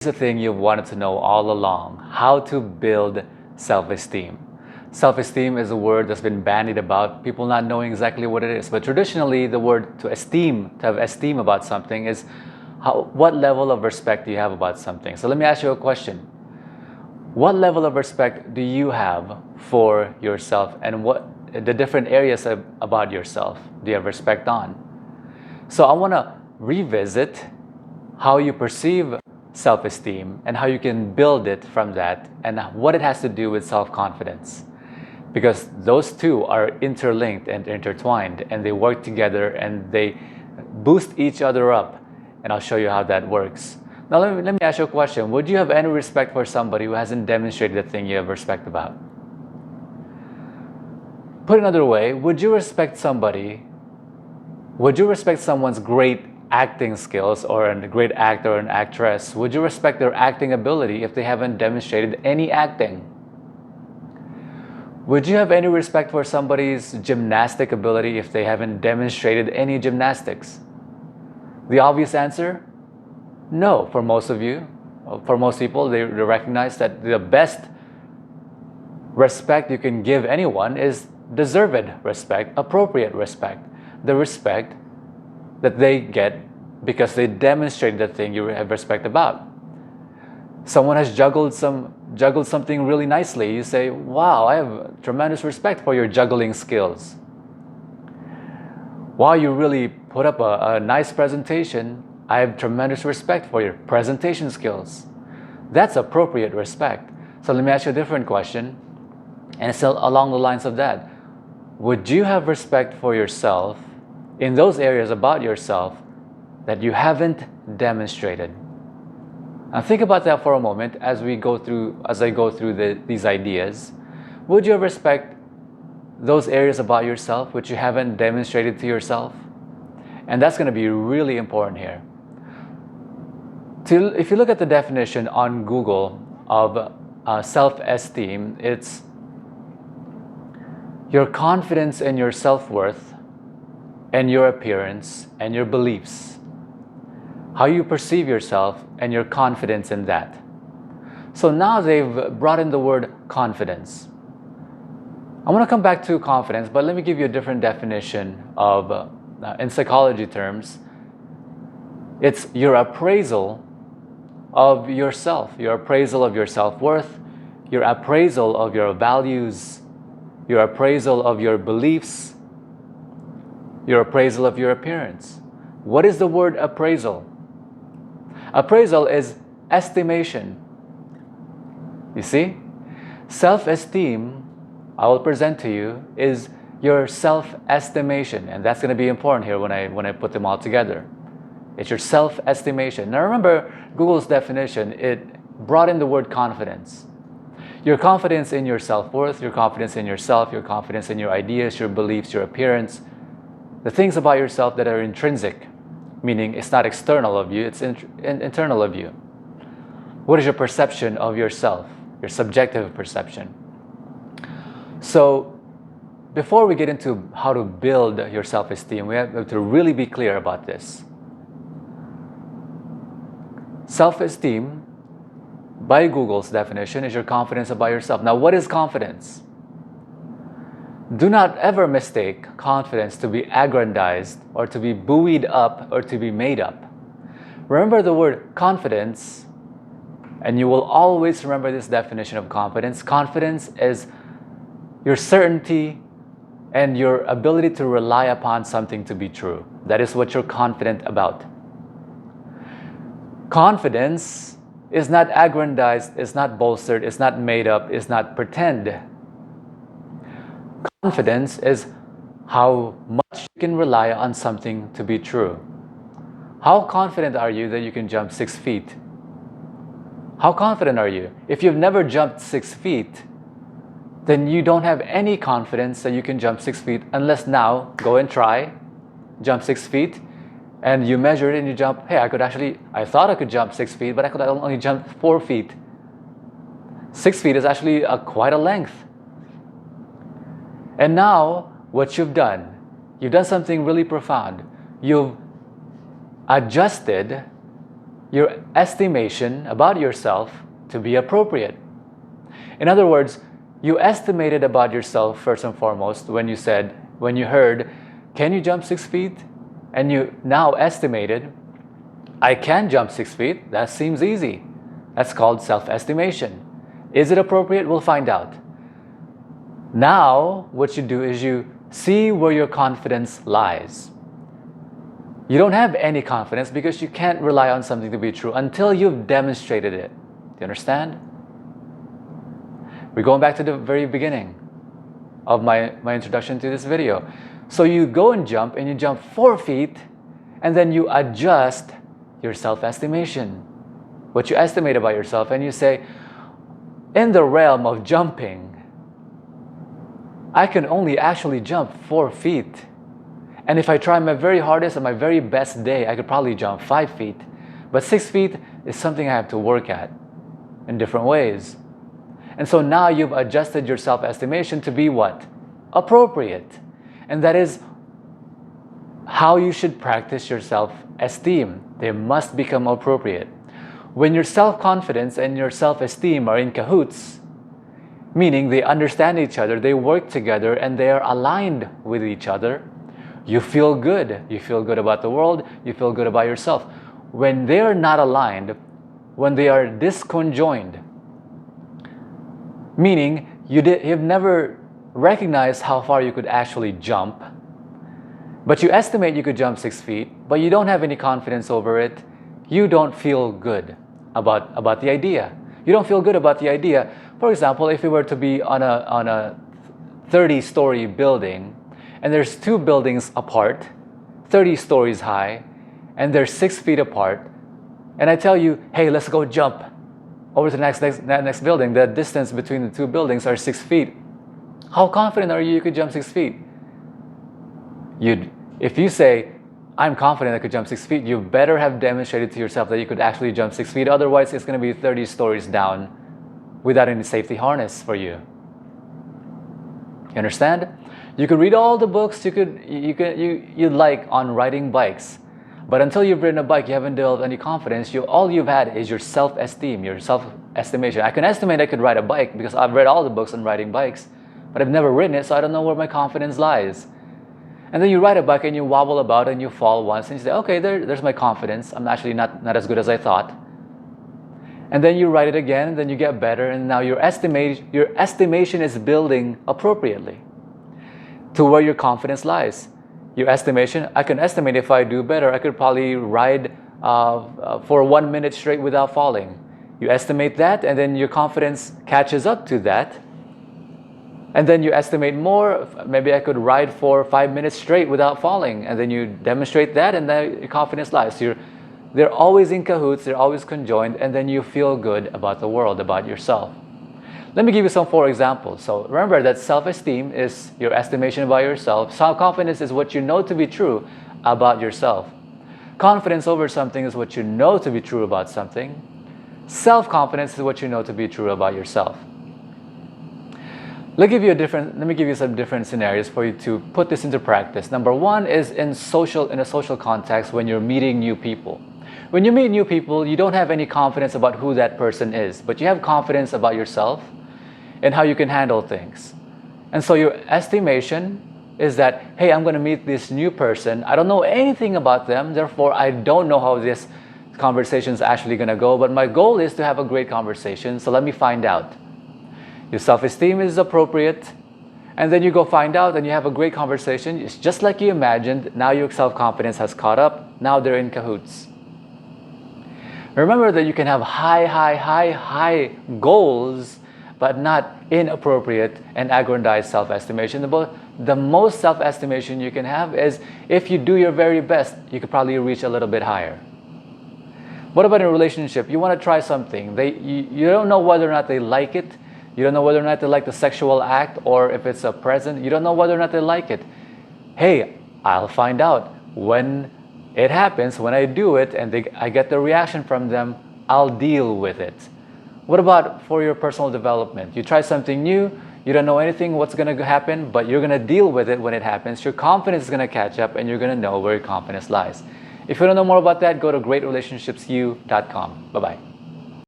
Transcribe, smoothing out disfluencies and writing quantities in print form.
The thing you've wanted to know all along: how to build self-esteem. Self-esteem is a word that's been bandied about, people not knowing exactly what it is. But traditionally, the word to have esteem about something, is what level of respect do you have about something. So let me ask you a question. What level of respect do you have for yourself, and what the different areas about yourself do you have respect on? So I want to revisit how you perceive self-esteem and how you can build it from that, and what it has to do with self-confidence, because those two are interlinked and intertwined, and they work together and they boost each other up, and I'll show you how that works. Now let me ask you a question. Would you have any respect for somebody who hasn't demonstrated the thing you have respect about? Put another way, would you respect someone's great acting skills, or a great actor or an actress? Would you respect their acting ability if they haven't demonstrated any acting? Would you have any respect for somebody's gymnastic ability if they haven't demonstrated any gymnastics? The obvious answer? No, for most of you. For most people, they recognize that the best respect you can give anyone is deserved respect, appropriate respect. The respect that they get because they demonstrate the thing you have respect about. Someone has juggled something really nicely. You say, wow, I have tremendous respect for your juggling skills. Wow, you really put up a nice presentation. I have tremendous respect for your presentation skills. That's appropriate respect. So let me ask you a different question, and it's along the lines of that. Would you have respect for yourself in those areas about yourself that you haven't demonstrated? Now think about that for a moment as I go through these ideas. Would you respect those areas about yourself which you haven't demonstrated to yourself? And that's going to be really important here. If you look at the definition on Google of self-esteem, it's your confidence in your self-worth and your appearance and your beliefs. How you perceive yourself and your confidence in that. So now they've brought in the word confidence. I want to come back to confidence, but let me give you a different definition of, in psychology terms, it's your appraisal of yourself, your appraisal of your self-worth, your appraisal of your values, your appraisal of your beliefs, your appraisal of your appearance. What is the word appraisal? Appraisal is estimation. You see? Self-esteem, I will present to you, is your self-estimation, and that's going to be important here when I put them all together. It's your self-estimation. Now remember Google's definition, it brought in the word confidence. Your confidence in your self-worth, your confidence in yourself, your confidence in your ideas, your beliefs, your appearance, the things about yourself that are intrinsic, meaning it's not external of you, it's internal of you. What is your perception of yourself, your subjective perception? So before we get into how to build your self-esteem, we have to really be clear about this. Self-esteem, by Google's definition, is your confidence about yourself. Now, what is confidence? Do not ever mistake confidence to be aggrandized or to be buoyed up or to be made up. Remember the word confidence, and you will always remember this definition of confidence. Confidence is your certainty and your ability to rely upon something to be true. That is what you're confident about. Confidence is not aggrandized, it's not bolstered, it's not made up, it's not pretend. Confidence is how much you can rely on something to be true. How confident are you that you can jump 6 feet? How confident are you? If you've never jumped 6 feet, then you don't have any confidence that you can jump 6 feet, unless now go and try, jump 6 feet, and you measure it and you jump, hey, I thought I could jump 6 feet, but I could only jump 4 feet. 6 feet is actually quite a length. And now, what you've done something really profound. You've adjusted your estimation about yourself to be appropriate. In other words, you estimated about yourself first and foremost when you heard, can you jump 6 feet? And you now estimated, I can jump 6 feet. That seems easy. That's called self-estimation. Is it appropriate? We'll find out. Now, what you do is you see where your confidence lies. You don't have any confidence because you can't rely on something to be true until you've demonstrated it. Do you understand? We're going back to the very beginning of my introduction to this video. So you go and you jump 4 feet, and then you adjust your self-estimation, what you estimate about yourself, and you say, in the realm of jumping, I can only actually jump 4 feet. And if I try my very hardest on my very best day, I could probably jump 5 feet. But 6 feet is something I have to work at in different ways. And so now you've adjusted your self-estimation to be what? Appropriate. And that is how you should practice your self-esteem. They must become appropriate. When your self-confidence and your self-esteem are in cahoots, meaning they understand each other, they work together, and they are aligned with each other, you feel good. You feel good about the world. You feel good about yourself. When they are not aligned, when they are disconjoined, meaning you've never recognized how far you could actually jump, but you estimate you could jump 6 feet, but you don't have any confidence over it, you don't feel good about the idea. You don't feel good about the idea. For example, if you were to be on a 30-story building, and there's 2 buildings apart, 30 stories high, and they're 6 feet apart, and I tell you, hey, let's go jump over to the next building. The distance between the 2 buildings are 6 feet. How confident are you could jump 6 feet? If you say, I'm confident I could jump 6 feet, you better have demonstrated to yourself that you could actually jump 6 feet. Otherwise, it's going to be 30 stories down without any safety harness for you. You understand? You could read all the books you like on riding bikes, but until you've ridden a bike, you haven't developed any confidence. All you've had is your self-esteem, your self-estimation. I can estimate I could ride a bike because I've read all the books on riding bikes, but I've never ridden it, so I don't know where my confidence lies. And then you ride a bike and you wobble about and you fall once and you say, okay, there's my confidence. I'm actually not as good as I thought. And then you ride it again, and then you get better, and now your estimation is building appropriately to where your confidence lies. Your estimation, I can estimate if I do better, I could probably ride for 1 minute straight without falling. You estimate that, and then your confidence catches up to that. And then you estimate more, maybe I could ride for 5 minutes straight without falling. And then you demonstrate that, and then your confidence lies. So they're always in cahoots, they're always conjoined, and then you feel good about the world, about yourself. Let me give you some 4 examples. So remember that self-esteem is your estimation about yourself. Self-confidence is what you know to be true about yourself. Confidence over something is what you know to be true about something. Self-confidence is what you know to be true about yourself. Let me give you some different scenarios for you to put this into practice. Number 1 is in a social context when you're meeting new people. When you meet new people, you don't have any confidence about who that person is, but you have confidence about yourself and how you can handle things. And so your estimation is that, hey, I'm going to meet this new person. I don't know anything about them, therefore I don't know how this conversation is actually going to go, but my goal is to have a great conversation, so let me find out. Your self-esteem is appropriate, and then you go find out and you have a great conversation. It's just like you imagined. Now your self-confidence has caught up. Now they're in cahoots. Remember that you can have high goals, but not inappropriate and aggrandized self-estimation. The most self-estimation you can have is if you do your very best, you could probably reach a little bit higher. What about in a relationship? You want to try something. You don't know whether or not they like it. You don't know whether or not they like the sexual act, or if it's a present. You don't know whether or not they like it. Hey, I'll find out. When it happens, when I do it and I get the reaction from them, I'll deal with it. What about for your personal development? You try something new, you don't know anything what's going to happen, but you're going to deal with it when it happens. Your confidence is going to catch up, and you're going to know where your confidence lies. If you want to know more about that, go to greatrelationshipsyou.com. Bye-bye.